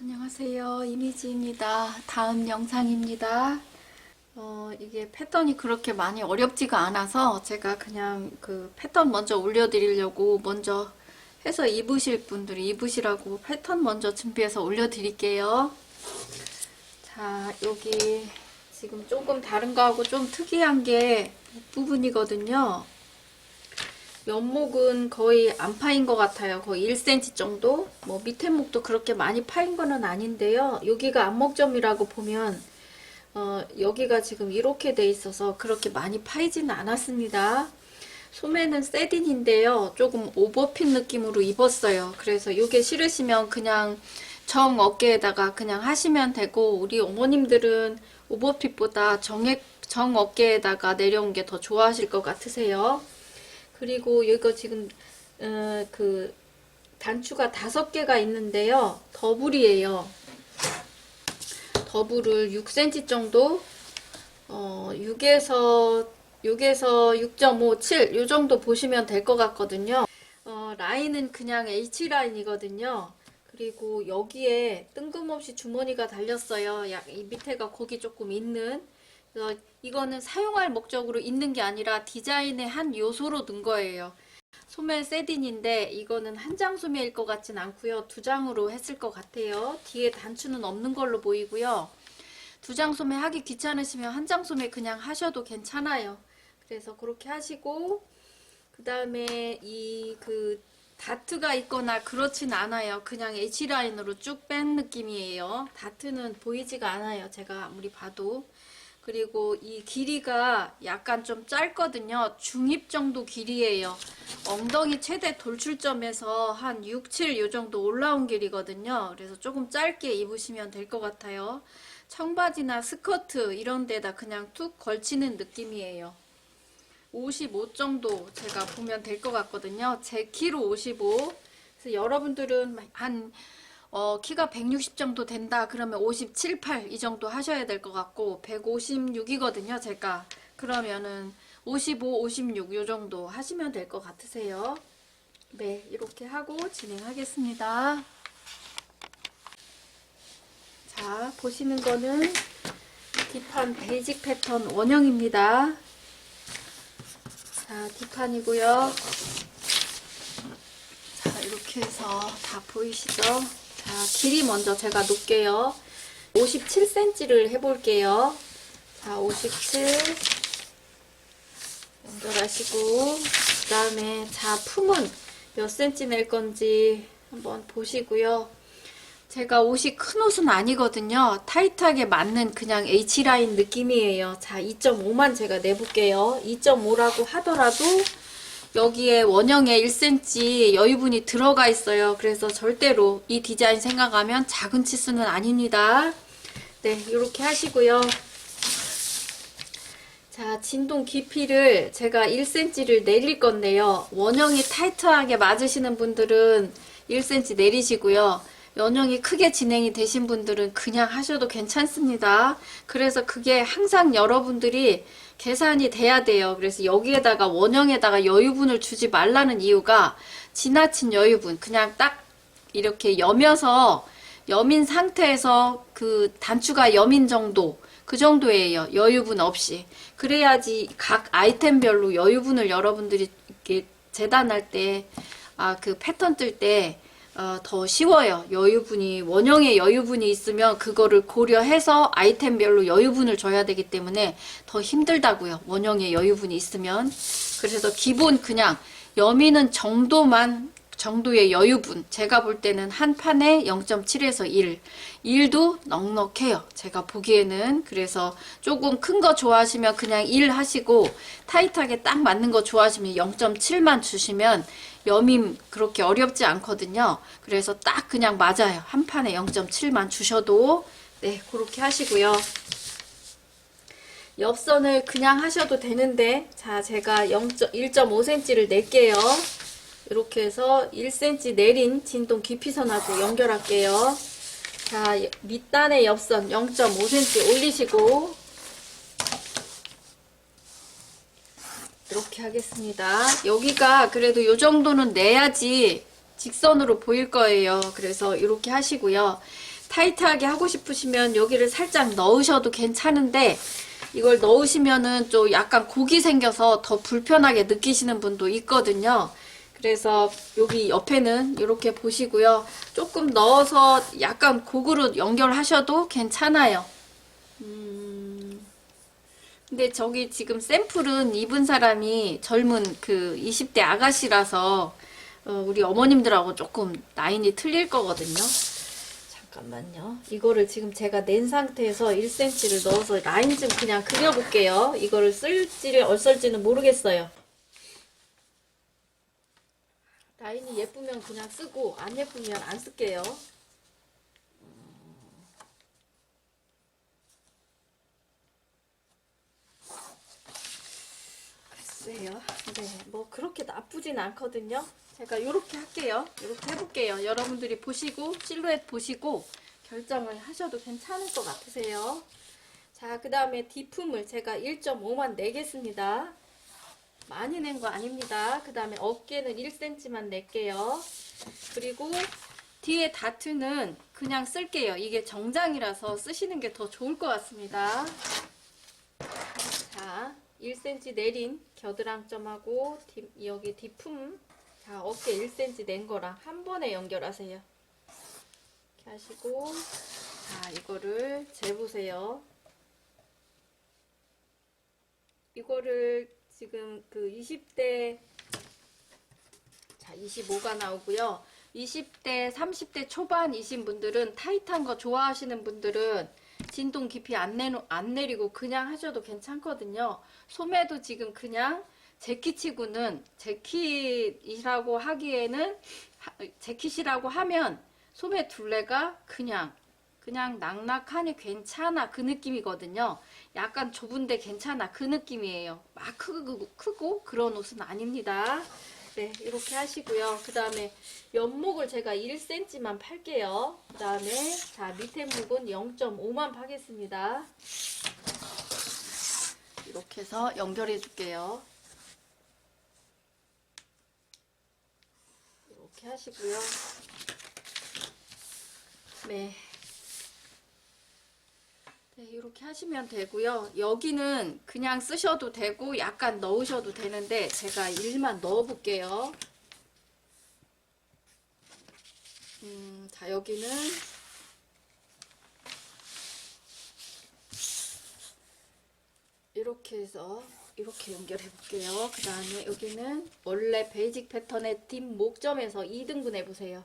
안녕하세요. 이미지입니다. 다음 영상입니다. 이게 패턴이 그렇게 많이 어렵지가 않아서 제가 그냥 그 패턴 먼저 올려드리려고 먼저 해서 입으실 분들이 입으시라고 패턴 먼저 준비해서 올려드릴게요. 자, 여기 지금 조금 다른 거하고 좀 특이한 게 부분이거든요. 옆목은 거의 안 파인 것 같아요. 거의 1cm 정도? 뭐 밑에 목도 그렇게 많이 파인 거는 아닌데요. 여기가 안목점이라고 보면 여기가 지금 이렇게 돼 있어서 그렇게 많이 파이지는 않았습니다. 소매는 세딘인데요. 조금 오버핏 느낌으로 입었어요. 그래서 이게 싫으시면 그냥 정 어깨에다가 그냥 하시면 되고, 우리 어머님들은 오버핏보다 정 어깨에다가 내려온 게 더 좋아하실 것 같으세요. 그리고 이거 지금 그 단추가 5개가 있는데요. 더블이에요. 더블을 6cm 정도 6에서 6.5, 7 요 정도 보시면 될 것 같거든요. 라인은 그냥 H라인이거든요. 그리고 여기에 뜬금없이 주머니가 달렸어요. 이 밑에가 거기 조금 있는. 그래서 이거는 사용할 목적으로 있는 게 아니라 디자인의 한 요소로 넣은 거예요. 소매 세딘인데 이거는 한 장 소매일 것 같진 않고요. 2장으로 했을 것 같아요. 뒤에 단추는 없는 걸로 보이고요. 2장 소매 하기 귀찮으시면 한 장 소매 그냥 하셔도 괜찮아요. 그래서 그렇게 하시고, 그 다음에 그 다트가 있거나 그렇진 않아요. 그냥 H라인으로 쭉 뺀 느낌이에요. 다트는 보이지가 않아요. 제가 아무리 봐도. 그리고 이 길이가 약간 좀 짧거든요. 중입 정도 길이에요. 엉덩이 최대 돌출점에서 한 6, 7 요 정도 올라온 길이거든요. 그래서 조금 짧게 입으시면 될 것 같아요. 청바지나 스커트 이런 데다 그냥 툭 걸치는 느낌이에요. 55 정도 제가 보면 될 것 같거든요. 제 키로 55. 그래서 여러분들은 한 키가 160 정도 된다 그러면 57, 8 이 정도 하셔야 될 것 같고, 156이거든요 제가. 그러면은 55, 56 요 정도 하시면 될 것 같으세요. 네, 이렇게 하고 진행하겠습니다. 자, 보시는 거는 뒷판 베이직 패턴 원형입니다. 자, 뒷판이고요. 자, 이렇게 해서 다 보이시죠? 자, 길이 먼저 제가 놓을게요. 57cm를 해볼게요. 자, 57 연결하시고, 그 다음에 자, 품은 몇 cm 낼 건지 한번 보시고요. 제가 옷이 큰 옷은 아니거든요. 타이트하게 맞는 그냥 H라인 느낌이에요. 자, 2.5만 제가 내볼게요. 2.5라고 하더라도 여기에 원형에 1cm 여유분이 들어가 있어요. 그래서 절대로 이 디자인 생각하면 작은 치수는 아닙니다. 네, 이렇게 하시고요. 자, 진동 깊이를 제가 1cm를 내릴 건데요. 원형이 타이트하게 맞으시는 분들은 1cm 내리시고요. 원형이 크게 진행이 되신 분들은 그냥 하셔도 괜찮습니다. 그래서 그게 항상 여러분들이 계산이 돼야 돼요. 그래서 여기에다가 원형에다가 여유분을 주지 말라는 이유가, 지나친 여유분, 그냥 딱 이렇게 여민 상태에서 그 단추가 여민 정도, 그 정도예요. 여유분 없이. 그래야지 각 아이템별로 여유분을 여러분들이 이렇게 재단할 때, 그 패턴 뜰 때 더 쉬워요. 여유분이, 원형에 여유분이 있으면 그거를 고려해서 아이템별로 여유분을 줘야 되기 때문에 더 힘들다고요. 원형에 여유분이 있으면. 그래서 기본 그냥 여미는 정도의 여유분, 제가 볼 때는 한 판에 0.7에서 1. 1도 넉넉해요. 제가 보기에는. 그래서 조금 큰 거 좋아하시면 그냥 1 하시고, 타이트하게 딱 맞는 거 좋아하시면 0.7만 주시면 여밈 그렇게 어렵지 않거든요. 그래서 딱 그냥 맞아요. 한 판에 0.7만 주셔도. 네, 그렇게 하시고요. 옆선을 그냥 하셔도 되는데, 자, 제가 1.5cm를 낼게요. 이렇게 해서 1cm 내린 진동 깊이선하고 연결할게요. 자, 밑단의 옆선 0.5cm 올리시고 이렇게 하겠습니다. 여기가 그래도 요 정도는 내야지 직선으로 보일 거예요. 그래서 이렇게 하시고요. 타이트하게 하고 싶으시면 여기를 살짝 넣으셔도 괜찮은데 이걸 넣으시면은 좀 약간 곡이 생겨서 더 불편하게 느끼시는 분도 있거든요. 그래서 여기 옆에는 이렇게 보시고요. 조금 넣어서 약간 곡으로 연결하셔도 괜찮아요. 근데 저기 지금 샘플은 입은 사람이 젊은 그 20대 아가씨라서 우리 어머님들하고 조금 라인이 틀릴 거거든요. 잠깐만요. 이거를 지금 제가 낸 상태에서 1cm를 넣어서 라인 좀 그냥 그려볼게요. 이거를 쓸지를 얼쓸지는 모르겠어요. 라인이 예쁘면 그냥 쓰고 안 예쁘면 안 쓸게요. 글쎄요. 네, 뭐 그렇게 나쁘진 않거든요. 제가 이렇게 할게요. 이렇게 해볼게요. 여러분들이 보시고 실루엣 보시고 결정을 하셔도 괜찮을 것 같으세요. 자, 그 다음에 뒤품을 제가 1.5만 내겠습니다. 많이 낸 거 아닙니다. 그 다음에 어깨는 1cm만 낼게요. 그리고 뒤에 다트는 그냥 쓸게요. 이게 정장이라서 쓰시는 게 더 좋을 것 같습니다. 자, 1cm 내린 겨드랑점하고 여기 뒤품, 자, 어깨 1cm 낸 거랑 한 번에 연결하세요. 이렇게 하시고, 자, 이거를 재보세요. 이거를 지금 그 20대, 자, 25가 나오고요. 20대, 30대 초반이신 분들은 타이트한 거 좋아하시는 분들은 진동 깊이 안 내리고 그냥 하셔도 괜찮거든요. 소매도 지금 그냥 재킷이고는 재킷이라고 하기에는 재킷이라고 하면 소매 둘레가 그냥 낙낙하니 괜찮아 그 느낌이거든요. 약간 좁은데 괜찮아 그 느낌이에요. 막 크고 그런 옷은 아닙니다. 네, 이렇게 하시고요. 그 다음에 옆목을 제가 1cm만 팔게요. 그 다음에 자, 밑에 목은 0.5만 파겠습니다. 이렇게 해서 연결해 줄게요. 이렇게 하시고요. 네. 네, 이렇게 하시면 되고요. 여기는 그냥 쓰셔도 되고 약간 넣으셔도 되는데 제가 1만 넣어 볼게요. 자, 여기는 이렇게 해서 이렇게 연결해 볼게요. 그 다음에 여기는 원래 베이직 패턴의 뒷목점에서 2등분 해보세요.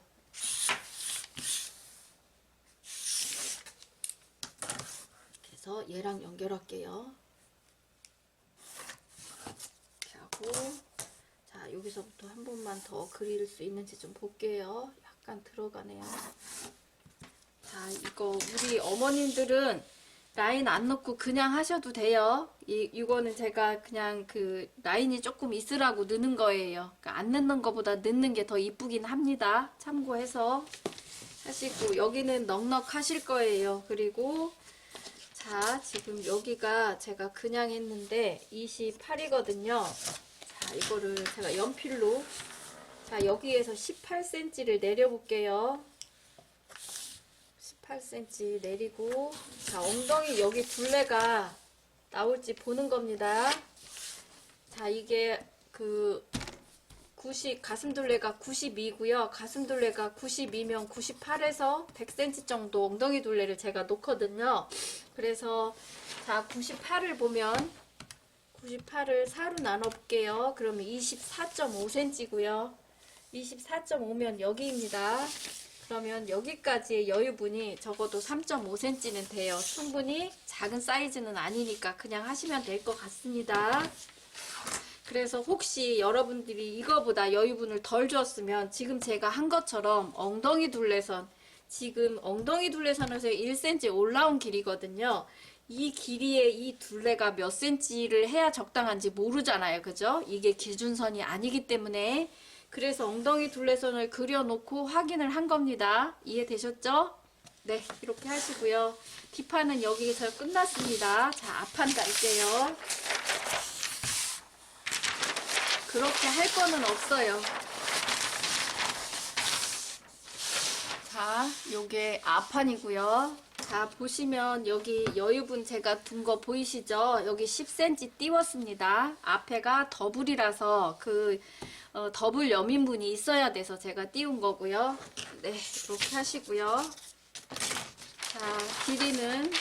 얘랑 연결할게요. 이렇게 하고, 자, 여기서부터 한 번만 더 그릴 수 있는지 좀 볼게요. 약간 들어가네요. 자, 이거 우리 어머님들은 라인 안 넣고 그냥 하셔도 돼요. 이거는 제가 그냥 그 라인이 조금 있으라고 넣는 거예요. 그러니까 안 넣는 것보다 넣는 게 더 이쁘긴 합니다. 참고해서 하시고, 여기는 넉넉 하실 거예요. 그리고 자, 지금 여기가 제가 그냥 했는데 28이거든요. 자, 이거를 제가 연필로, 자, 여기에서 18cm를 내려볼게요. 18cm 내리고, 자, 엉덩이 여기 둘레가 나올지 보는 겁니다. 자, 이게 그 가슴둘레가 92고요. 가슴둘레가 92면 98에서 100cm 정도 엉덩이 둘레를 제가 놓거든요. 그래서 자, 98을 보면 98을 4로 나눠볼게요. 그러면 24.5cm고요. 24.5면 여기입니다. 그러면 여기까지의 여유분이 적어도 3.5cm는 돼요. 충분히 작은 사이즈는 아니니까 그냥 하시면 될 것 같습니다. 그래서 혹시 여러분들이 이거보다 여유분을 덜 줬으면 지금 제가 한 것처럼 엉덩이 둘레선, 지금 엉덩이 둘레선에서 1cm 올라온 길이거든요. 이 길이의 이 둘레가 몇 cm를 해야 적당한지 모르잖아요. 그죠? 이게 기준선이 아니기 때문에. 그래서 엉덩이 둘레선을 그려놓고 확인을 한 겁니다. 이해되셨죠? 네, 이렇게 하시고요. 뒷판은 여기서 끝났습니다. 자, 앞판 깔게요. 그렇게 할 거는 없어요. 자, 요게 앞판이고요. 자, 보시면 여기 여유분 제가 둔 거 보이시죠? 여기 10cm 띄웠습니다. 앞에가 더블이라서 더블 여민분이 있어야 돼서 제가 띄운 거고요. 네, 이렇게 하시고요. 자, 길이는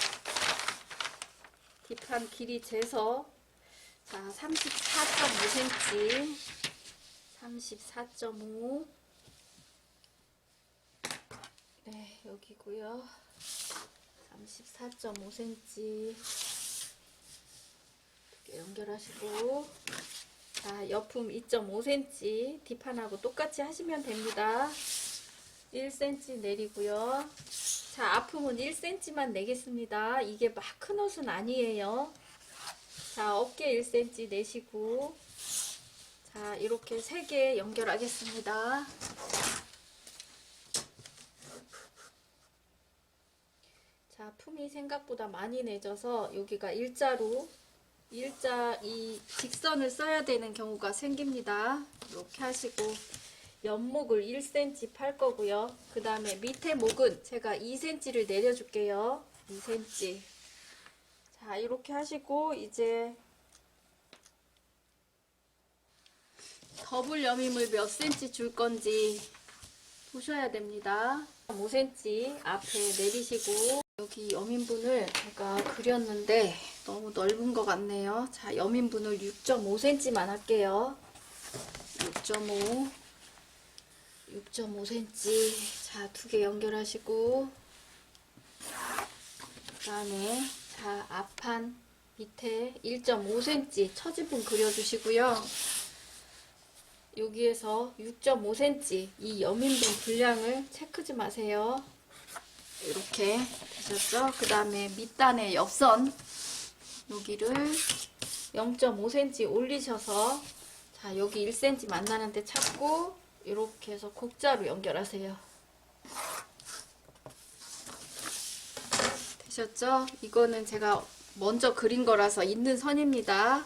뒷판 길이 재서 자, 34.5cm 34.5 네, 여기고요. 34.5cm 이렇게 연결하시고 자, 옆품 2.5cm 뒷판하고 똑같이 하시면 됩니다. 1cm 내리고요. 자, 앞품은 1cm만 내겠습니다. 이게 막 큰 옷은 아니에요. 자, 어깨 1cm 내시고 자, 이렇게 3개 연결하겠습니다. 자, 품이 생각보다 많이 내져서 여기가 일자로 이 직선을 써야 되는 경우가 생깁니다. 이렇게 하시고 옆목을 1cm 팔 거고요. 그 다음에 밑에 목은 제가 2cm를 내려줄게요. 2cm. 자, 이렇게 하시고 이제 더블 여밈을 몇 cm 줄 건지 보셔야 됩니다. 5cm 앞에 내리시고 여기 여민분을 제가 그렸는데 너무 넓은 것 같네요. 자, 여민분을 6.5cm만 할게요. 6.5cm. 자, 2개 연결하시고 그 다음에 자, 앞판 밑에 1.5cm 처지분 그려주시고요. 여기에서 6.5cm 이 여민분 분량을 체크 좀 하세요. 이렇게 되셨죠? 그 다음에 밑단의 옆선 여기를 0.5cm 올리셔서 자, 여기 1cm 만나는 데 찾고 이렇게 해서 곡자로 연결하세요. 되셨죠? 이거는 제가 먼저 그린 거라서 있는 선입니다.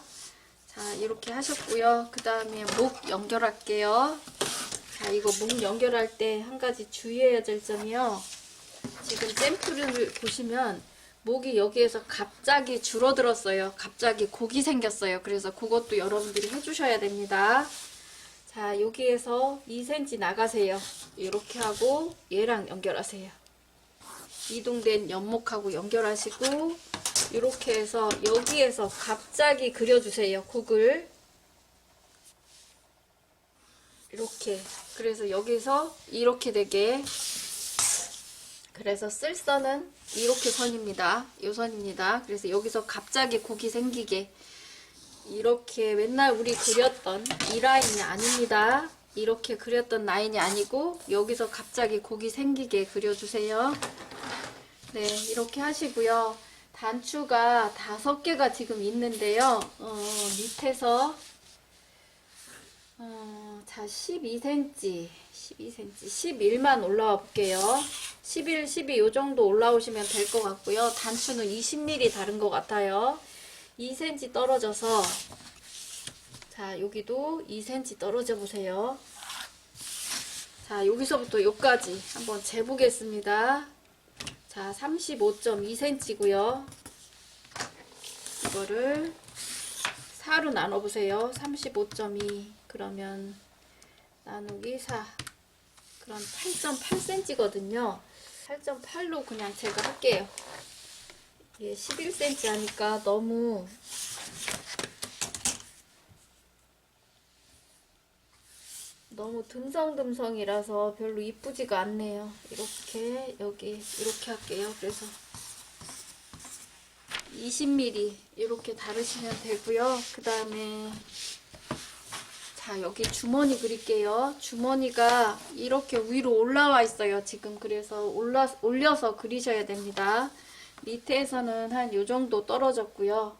자, 이렇게 하셨고요. 그 다음에 목 연결할게요. 자, 이거 목 연결할 때 한 가지 주의해야 될 점이요. 지금 샘플을 보시면 목이 여기에서 갑자기 줄어들었어요. 갑자기 곡이 생겼어요. 그래서 그것도 여러분들이 해주셔야 됩니다. 자, 여기에서 2cm 나가세요. 이렇게 하고 얘랑 연결하세요. 이동된 연목하고 연결하시고 이렇게 해서 여기에서 갑자기 그려주세요. 곡을 이렇게. 그래서 여기서 이렇게 되게. 그래서 쓸 선은 이렇게 선입니다. 요 선입니다. 그래서 여기서 갑자기 곡이 생기게 이렇게 맨날 우리 그렸던 이 라인이 아닙니다. 이렇게 그렸던 라인이 아니고 여기서 갑자기 곡이 생기게 그려주세요. 네, 이렇게 하시고요. 단추가 5개가 지금 있는데요. 밑에서 자, 12cm, 11만 올라와 볼게요. 11, 12 요 정도 올라오시면 될 것 같고요. 단추는 20mm 다른 것 같아요. 2cm 떨어져서 자, 여기도 2cm 떨어져 보세요. 자, 여기서부터 여기까지 한번 재보겠습니다. 자, 35.2cm고요. 이거를 4로 나눠보세요. 35.2 그러면 나누기 4 그럼 8.8cm거든요. 8.8로 그냥 제가 할게요. 이게 11cm 하니까 너무 듬성듬성이라서 별로 이쁘지가 않네요. 이렇게 여기 이렇게 할게요. 그래서 20mm 이렇게 다르시면 되고요. 그 다음에 자, 여기 주머니 그릴게요. 주머니가 이렇게 위로 올라와 있어요. 지금 그래서 올려서 그리셔야 됩니다. 밑에서는 한 요 정도 떨어졌고요.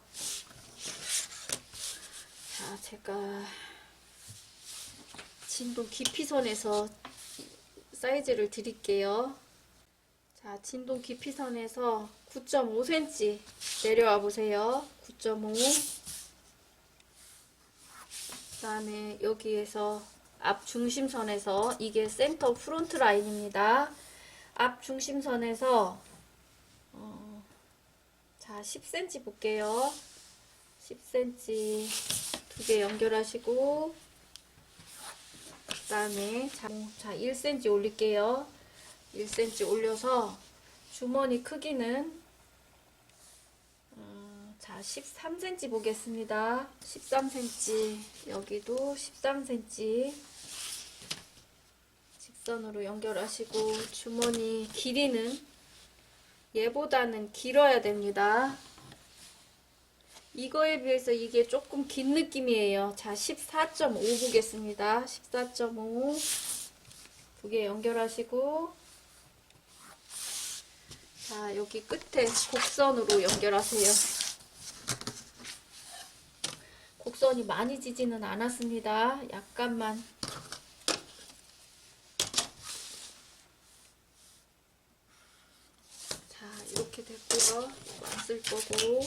자, 제가 진동 깊이선에서 사이즈를 드릴게요. 자, 진동 깊이선에서 9.5cm 내려와 보세요. 9.5. 그 다음에 여기에서 앞 중심선에서 이게 센터 프론트 라인입니다. 앞 중심선에서 자 10cm 볼게요. 10cm 두 개 연결하시고, 그 다음에 자 1cm 올릴게요. 1cm 올려서 주머니 크기는 자 13cm 보겠습니다. 13cm, 여기도 13cm 직선으로 연결하시고, 주머니 길이는 얘보다는 길어야 됩니다. 이거에 비해서 이게 조금 긴 느낌이에요. 자 14.5 보겠습니다. 14.5 두 개 연결하시고, 자 여기 끝에 곡선으로 연결하세요. 곡선이 많이 지지는 않았습니다. 약간만. 자 이렇게 됐고요. 안 쓸 거고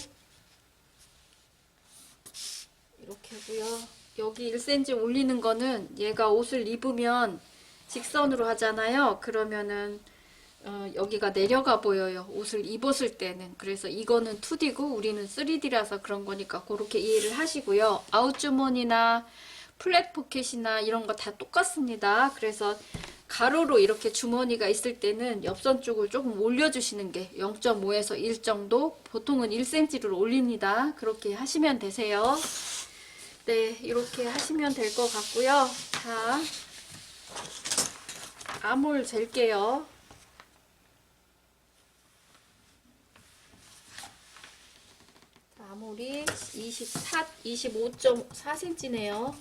이렇게 하고요. 여기 1cm 올리는 거는 얘가 옷을 입으면 직선으로 하잖아요. 그러면은 여기가 내려가 보여요. 옷을 입었을 때는. 그래서 이거는 2D고 우리는 3D라서 그런 거니까 그렇게 이해를 하시고요. 아웃주머니나 플랫 포켓이나 이런 거 다 똑같습니다. 그래서 가로로 이렇게 주머니가 있을 때는 옆선 쪽을 조금 올려주시는 게 0.5에서 1 정도, 보통은 1cm를 올립니다. 그렇게 하시면 되세요. 네, 이렇게 하시면 될 것 같고요. 자, 암홀 잴게요. 암홀이 25.4cm네요.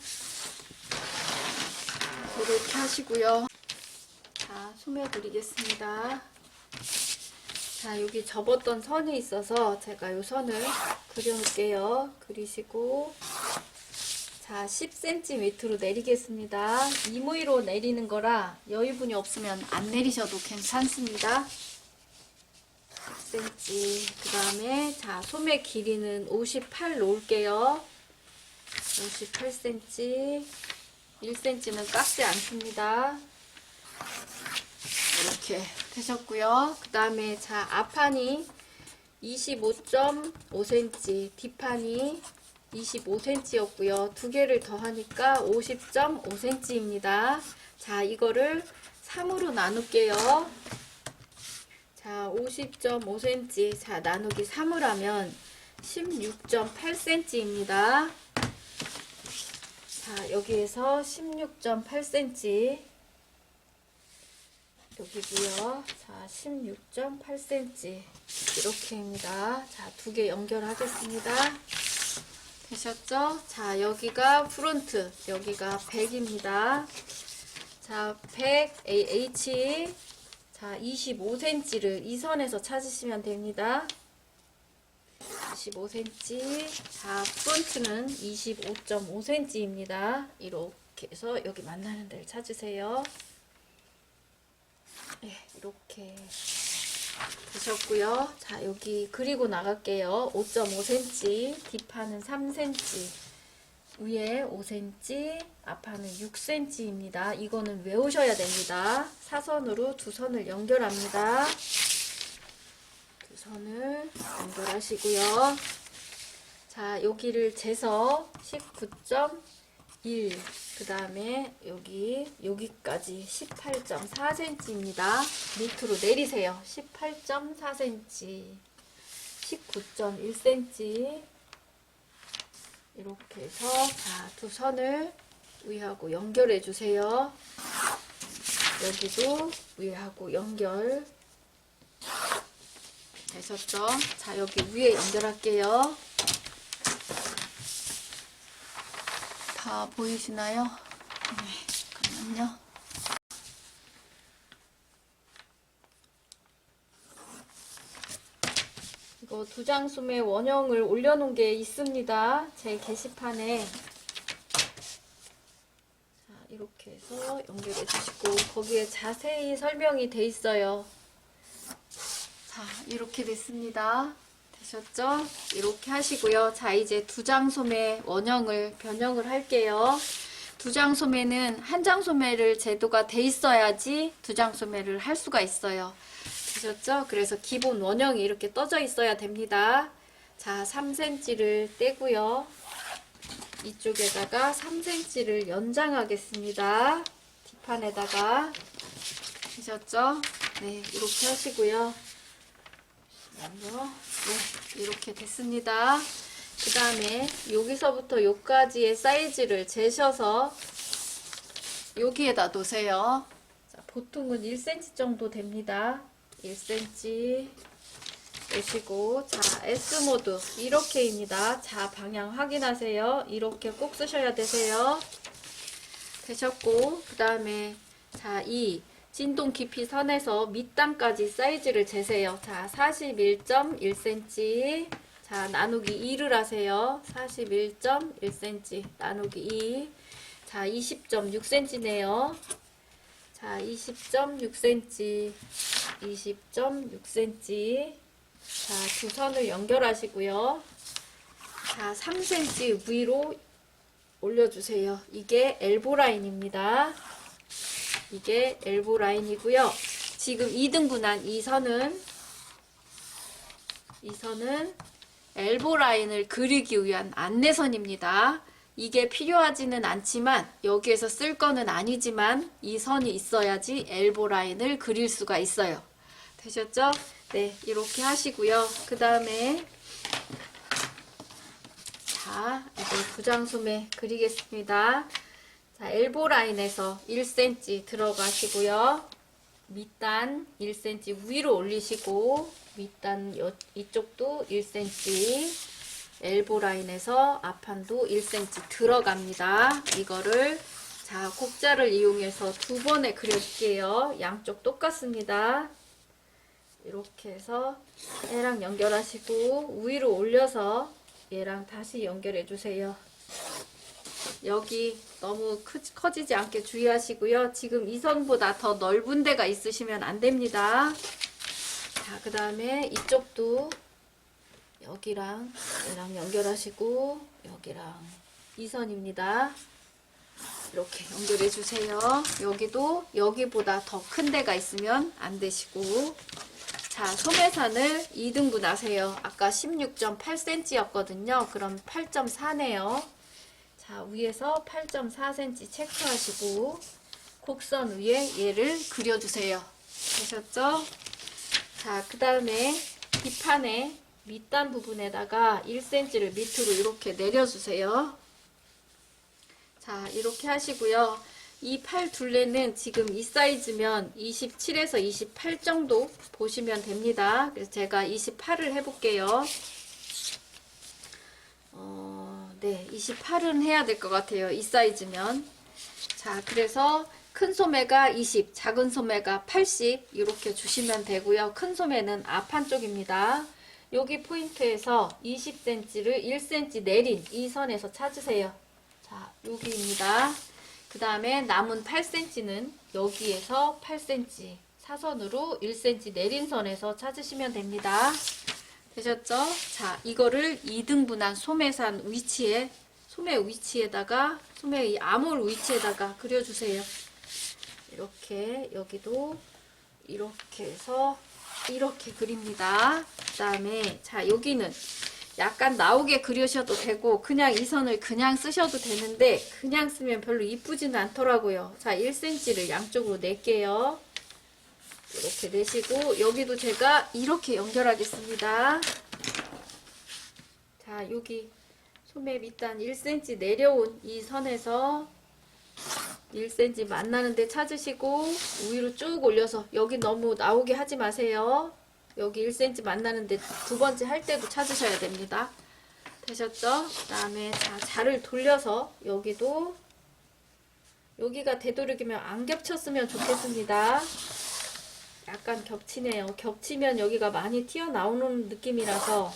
이렇게 하시고요. 자, 소매 그리겠습니다. 자, 여기 접었던 선이 있어서 제가 이 선을 그려놓을게요. 그리시고, 자 10cm 밑으로 내리겠습니다. 임의로 내리는 거라 여유분이 없으면 안 내리셔도 괜찮습니다. 10cm. 그 다음에 자 소매 길이는 58 놓을게요. 58cm. 1cm는 깎지 않습니다. 이렇게 되셨고요. 그 다음에 자 앞판이 25.5cm, 뒷판이 25cm였고요. 두 개를 더하니까 50.5cm입니다. 자, 이거를 3으로 나눌게요. 자, 50.5cm. 자, 나누기 3을 하면 16.8cm입니다. 자, 여기에서 16.8cm. 여기고요. 자, 16.8cm. 이렇게입니다. 자, 두 개 연결하겠습니다. 되셨죠? 자, 여기가 프론트, 여기가 백입니다. 자, 100 AH, 자, 25cm를 이 선에서 찾으시면 됩니다. 25cm. 자, 프론트는 25.5cm입니다. 이렇게 해서 여기 만나는 데를 찾으세요. 네, 이렇게 되셨고요. 자, 여기 그리고 나갈게요. 5.5cm, 뒷판은 3cm, 위에 5cm, 앞판은 6cm입니다. 이거는 외우셔야 됩니다. 사선으로 두 선을 연결합니다. 두 선을 연결하시고요. 자, 여기를 재서 19.1, 그 다음에 여기까지 18.4cm입니다. 밑으로 내리세요. 18.4cm, 19.1cm. 이렇게 해서 자, 두 선을 위하고 연결해 주세요. 여기도 위하고 연결 되셨죠? 자, 여기 위에 연결할게요. 다 보이시나요? 네, 잠깐만요. 이거 두 장 소매 원형을 올려놓은 게 있습니다. 제 게시판에. 자, 이렇게 해서 연결해 주시고, 거기에 자세히 설명이 돼 있어요. 자, 이렇게 됐습니다. 되셨죠? 이렇게 하시고요. 자, 이제 두 장 소매 원형을 변형을 할게요. 두장 소매는 한 장 소매를 제도가 돼 있어야지 두 장 소매를 할 수가 있어요. 되셨죠? 그래서 기본 원형이 이렇게 떠져 있어야 됩니다. 자, 3cm를 떼고요. 이쪽에다가 3cm를 연장하겠습니다. 뒷판에다가. 되셨죠? 네, 이렇게 하시고요. 네, 이렇게 됐습니다. 그 다음에 여기서부터 여기까지의 사이즈를 재셔서 여기에다 놓으세요. 자, 보통은 1cm 정도 됩니다. 1cm 놓으시고, 자, S모드 이렇게입니다. 자, 방향 확인하세요. 이렇게 꼭 쓰셔야 되세요. 되셨고, 그 다음에 자, 이 진동 깊이 선에서 밑단까지 사이즈를 재세요. 자, 41.1cm. 자, 나누기 2를 하세요. 41.1cm 나누기 2. 자, 20.6cm네요. 자, 20.6cm. 20.6cm. 자, 두 선을 연결하시고요. 자, 3cm 위로 올려주세요. 이게 엘보 라인입니다. 이게 엘보 라인이고요. 지금 2등분한 이 선은 엘보 라인을 그리기 위한 안내선입니다. 이게 필요하지는 않지만 여기에서 쓸 거는 아니지만 이 선이 있어야지 엘보 라인을 그릴 수가 있어요. 되셨죠? 네, 이렇게 하시고요. 그 다음에 자, 이제 두장 소매 그리겠습니다. 자, 엘보 라인에서 1cm 들어가시고요. 밑단 1cm 위로 올리시고 밑단 이쪽도 1cm, 엘보 라인에서 앞판도 1cm 들어갑니다. 이거를 자, 곡자를 이용해서 두 번에 그려줄게요. 양쪽 똑같습니다. 이렇게 해서 얘랑 연결하시고 위로 올려서 얘랑 다시 연결해 주세요. 여기 너무 커지지 않게 주의하시고요. 지금 이 선보다 더 넓은 데가 있으시면 안 됩니다. 자, 그 다음에 이쪽도 여기랑 얘랑 연결하시고 여기랑 이 선입니다. 이렇게 연결해 주세요. 여기도 여기보다 더 큰 데가 있으면 안 되시고. 자, 소매산을 2등분 하세요. 아까 16.8cm 였거든요. 그럼 8.4네요. 자, 위에서 8.4cm 체크하시고 곡선 위에 얘를 그려주세요. 되셨죠? 자, 그 다음에 뒷판에 밑단 부분에다가 1cm를 밑으로 이렇게 내려주세요. 자, 이렇게 하시고요. 이 팔 둘레는 지금 이 사이즈면 27에서 28 정도 보시면 됩니다. 그래서 제가 28을 해볼게요. 네, 28은 해야 될 것 같아요. 이 사이즈면. 자, 그래서 큰 소매가 20, 작은 소매가 80 이렇게 주시면 되고요. 큰 소매는 앞판 쪽입니다. 여기 포인트에서 20cm를 1cm 내린 이 선에서 찾으세요. 자, 여기입니다. 그 다음에 남은 8cm는 여기에서 8cm 사선으로 1cm 내린 선에서 찾으시면 됩니다. 되셨죠? 자, 이거를 2등분한 소매산 위치에, 소매 위치에다가, 소매 이 아몰 위치에다가 그려주세요. 이렇게, 여기도 이렇게 해서 이렇게 그립니다. 그 다음에, 자, 여기는 약간 나오게 그리셔도 되고, 그냥 이 선을 그냥 쓰셔도 되는데, 그냥 쓰면 별로 이쁘지는 않더라고요. 자, 1cm를 양쪽으로 낼게요. 이렇게 내시고 여기도 제가 이렇게 연결하겠습니다. 자, 여기 소매 밑단 1cm 내려온 이 선에서 1cm 만나는 데 찾으시고 위로 쭉 올려서 여기 너무 나오게 하지 마세요. 여기 1cm 만나는 데 두 번째 할 때도 찾으셔야 됩니다. 되셨죠? 그 다음에 자, 자를 돌려서 여기도 여기가 되도록이면 안 겹쳤으면 좋겠습니다. 약간 겹치네요. 겹치면 여기가 많이 튀어나오는 느낌이라서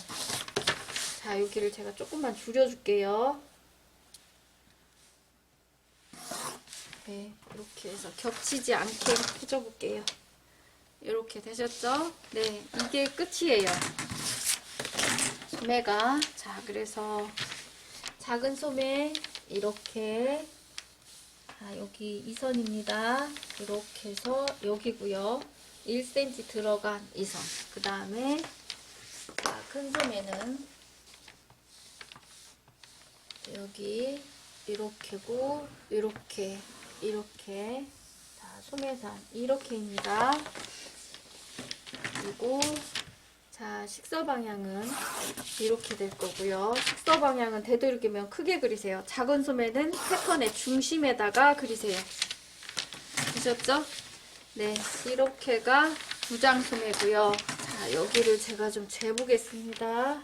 자, 여기를 제가 조금만 줄여줄게요. 네, 이렇게 해서 겹치지 않게 해줘볼게요. 이렇게 되셨죠? 네, 이게 끝이에요. 소매가. 자, 그래서 작은 소매 이렇게 자, 여기 2선입니다. 이렇게 해서 여기고요. 1cm 들어간 2선. 그 다음에 큰 소매는 여기 이렇게고 이렇게 자, 소매산 이렇게입니다. 그리고 자, 식서 방향은 이렇게 될 거고요. 식서 방향은 되도록이면 크게 그리세요. 작은 소매는 패턴의 중심에다가 그리세요. 보셨죠? 네, 이렇게가 2장 소매고요. 자, 여기를 제가 좀 재보겠습니다.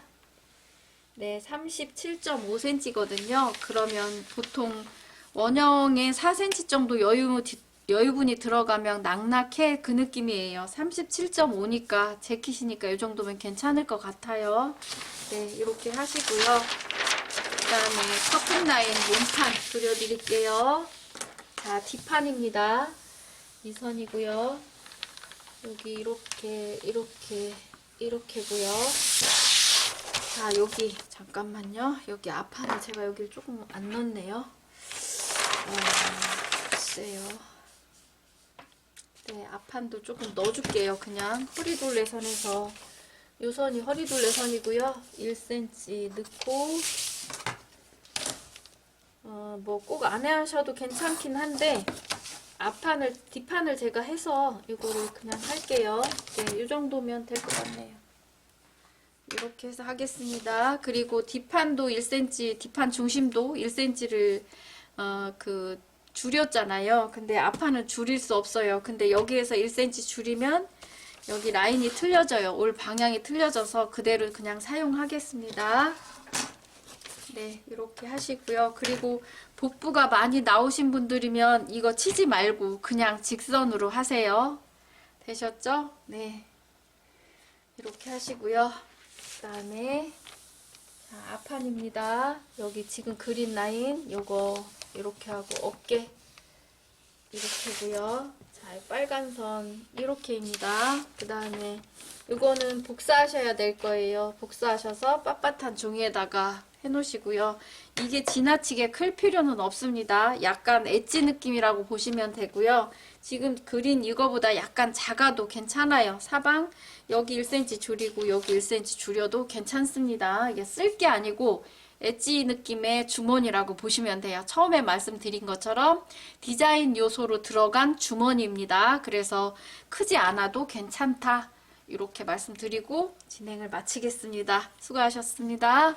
네, 37.5cm거든요. 그러면 보통 원형에 4cm 정도 여유분이 들어가면 낙낙해 그 느낌이에요. 37.5니까 재킷이니까 이 정도면 괜찮을 것 같아요. 네, 이렇게 하시고요. 그 다음에 커튼 라인 몸판 그려드릴게요. 자, 뒷판입니다. 이 선이고요. 여기 이렇게고요. 자, 여기 잠깐만요. 여기 앞판을 제가 여기를 조금 안 넣었네요. 글쎄요. 네, 앞판도 조금 넣어줄게요. 그냥 허리둘레선에서 요 선이 허리둘레선이고요. 1cm 넣고 뭐 꼭 안 하셔도 괜찮긴 한데 뒷판을 제가 해서 이거를 그냥 할게요. 네, 이 정도면 될 것 같네요. 이렇게 해서 하겠습니다. 그리고 뒷판도 1cm, 뒷판 중심도 1cm를 줄였잖아요. 근데 앞판은 줄일 수 없어요. 근데 여기에서 1cm 줄이면 여기 라인이 틀려져요. 올 방향이 틀려져서 그대로 그냥 사용하겠습니다. 네, 이렇게 하시고요. 그리고 복부가 많이 나오신 분들이면 이거 치지 말고 그냥 직선으로 하세요. 되셨죠? 네. 이렇게 하시고요. 그 다음에 자, 앞판입니다. 여기 지금 그린 라인 요거 이렇게 하고 어깨 이렇게고요. 자, 빨간 선 이렇게입니다. 그 다음에 이거는 복사하셔야 될 거예요. 복사하셔서 빳빳한 종이에다가 해놓으시고요. 이게 지나치게 클 필요는 없습니다. 약간 엣지 느낌이라고 보시면 되고요. 지금 그린 이거보다 약간 작아도 괜찮아요. 사방 여기 1cm 줄이고 여기 1cm 줄여도 괜찮습니다. 이게 쓸 게 아니고 엣지 느낌의 주머니라고 보시면 돼요. 처음에 말씀드린 것처럼 디자인 요소로 들어간 주머니입니다. 그래서 크지 않아도 괜찮다. 이렇게 말씀드리고 진행을 마치겠습니다. 수고하셨습니다.